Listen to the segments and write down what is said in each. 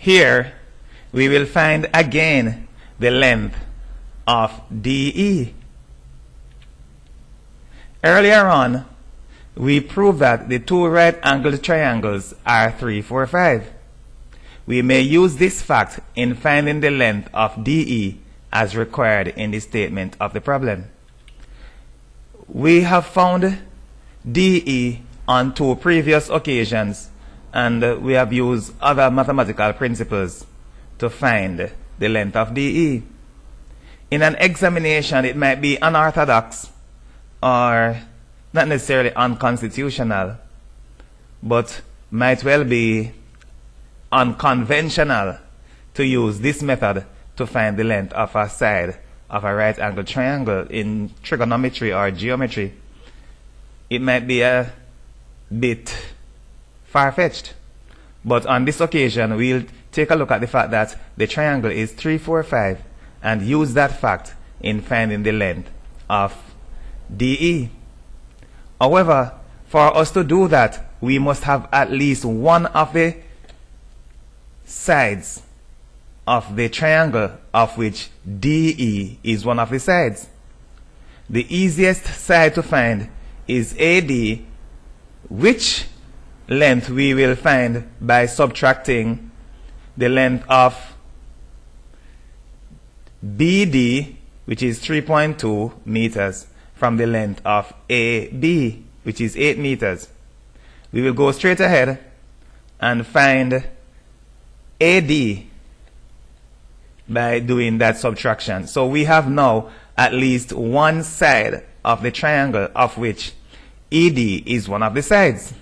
Here we will find again the length of DE. Earlier on, we proved that the two right-angled triangles are 3, 4, 5. We may use this fact in finding the length of DE as required in the statement of the problem. We have found DE on 2 previous occasions, and we have used other mathematical principles to find the length of DE. In an examination, it might be unorthodox or not necessarily unconstitutional, but might well be unconventional to use this method to find the length of a side of a right angled triangle in trigonometry or geometry. It might be a bit far-fetched, but on this occasion we'll take a look at the fact that the triangle is 3, 4, 5 and use that fact in finding the length of DE. However, for us to do that, we must have at least one of the sides of the triangle of which DE is one of the sides. The easiest side to find is AD, which length we will find by subtracting the length of BD, which is 3.2 meters, from the length of AB, which is 8 meters. We will go straight ahead and find AD by doing that subtraction. So we have now at least one side of the triangle of which ED is one of the sides.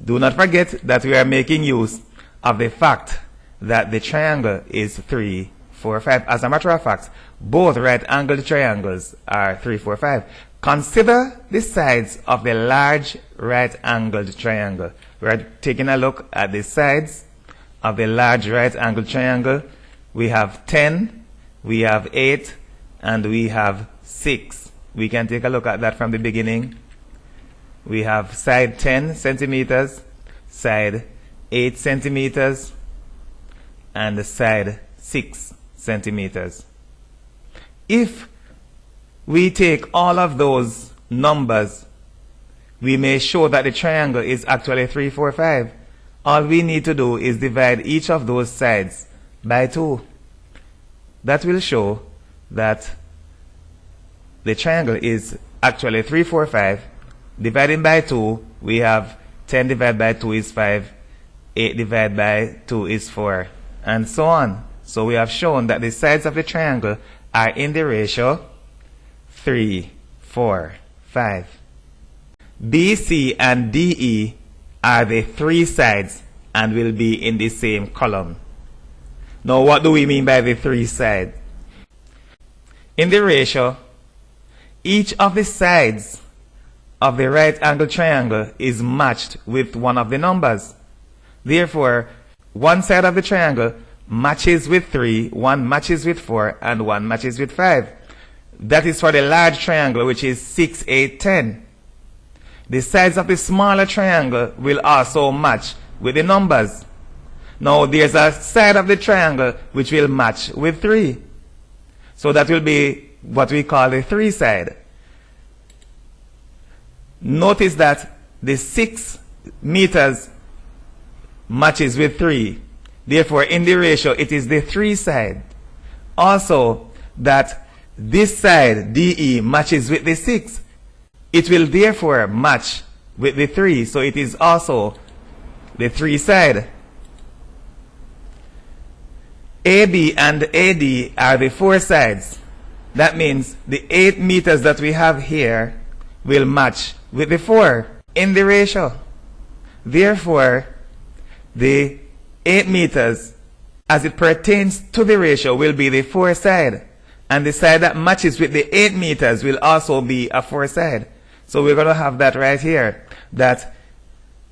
Do not forget that we are making use of the fact that the triangle is 3, 4, 5. As a matter of fact, both right-angled triangles are 3, 4, 5. Consider the sides of the large right-angled triangle. We are taking a look at the sides of the large right-angled triangle. We have 10, we have 8, and we have 6. We can take a look at that from the beginning. We have side 10 centimeters, side 8 centimeters, and the side 6 centimeters. If we take all of those numbers, we may show that the triangle is actually 3, 4, 5. All we need to do is divide each of those sides by 2. That will show that the triangle is actually 3, 4, 5. Dividing by 2, we have 10 divided by 2 is 5, 8 divided by 2 is 4, and so on. So we have shown that the sides of the triangle are in the ratio 3, 4, 5. BC and DE are the 3 sides and will be in the same column. Now what do we mean by the 3 sides? In the ratio, each of the sides of the right angle triangle is matched with one of the numbers. Therefore, one side of the triangle matches with 3, one matches with 4, and one matches with 5. That is for the large triangle, which is 6, 8, 10. The sides of the smaller triangle will also match with the numbers. Now, there's a side of the triangle which will match with 3. So that will be what we call the 3 side. Notice that the 6 meters matches with 3. Therefore, in the ratio, it is the 3 side. Also, that this side, DE, matches with the 6. It will therefore match with the 3. So it is also the 3 side. AB and AD are the 4 sides. That means the 8 meters that we have here will match with the 4 in the ratio. Therefore, the 8 meters as it pertains to the ratio will be the 4 side, and the side that matches with the 8 meters will also be a 4 side. So we're going to have that right here, that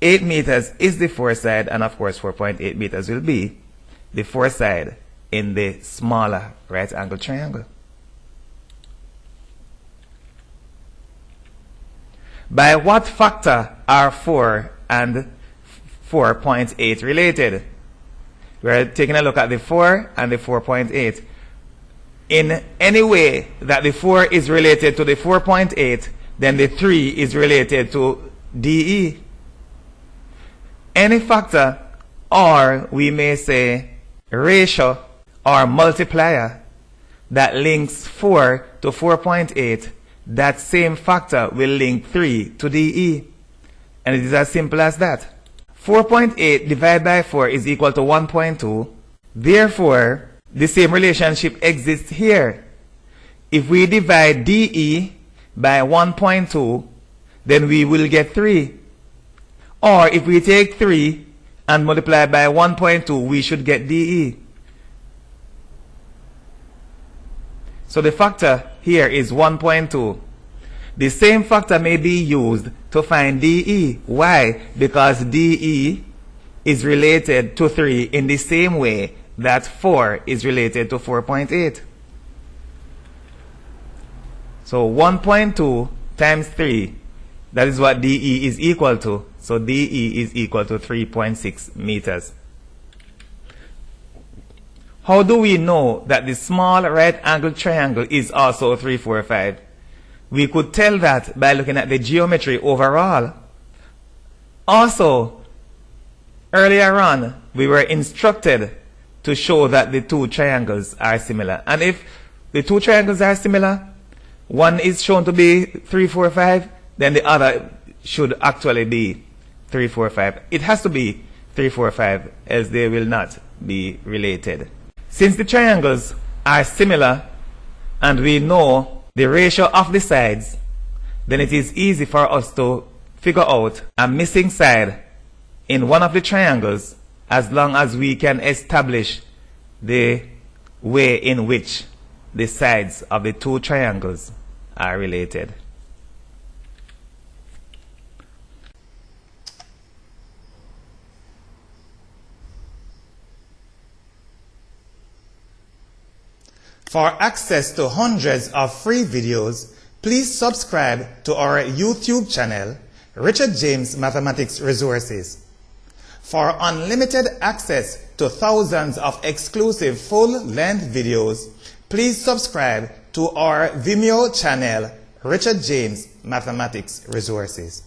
8 meters is the 4 side, and of course 4.8 meters will be the 4 side in the smaller right angle triangle. By what factor are 4 and 4.8 related. We're taking a look at the 4 and the 4.8. In any way that the 4 is related to the 4.8, then the 3 is related to DE. Any factor, or we may say ratio or multiplier, that links 4 to 4.8, that same factor will link 3 to DE. And it is as simple as that. 4.8 divided by 4 is equal to 1.2. Therefore, the same relationship exists here. If we divide DE by 1.2, then we will get 3. Or if we take 3 and multiply by 1.2, we should get DE. So the factor here is 1.2. The same factor may be used to find DE. Why? Because DE is related to 3 in the same way that 4 is related to 4.8. So 1.2 times 3, that is what DE is equal to. So DE is equal to 3.6 meters. How do we know that the small right-angled triangle is also 3, 4, 5? We could tell that by looking at the geometry overall. Also, earlier on, we were instructed to show that the two triangles are similar. And if the two triangles are similar, one is shown to be 3, 4, 5, then the other should actually be 3, 4, 5. It has to be 3, 4, 5, else they will not be related. Since the triangles are similar and we know the ratio of the sides, then it is easy for us to figure out a missing side in one of the triangles as long as we can establish the way in which the sides of the two triangles are related. For access to hundreds of free videos, please subscribe to our YouTube channel, Richard James Mathematics Resources. For unlimited access to thousands of exclusive full-length videos, please subscribe to our Vimeo channel, Richard James Mathematics Resources.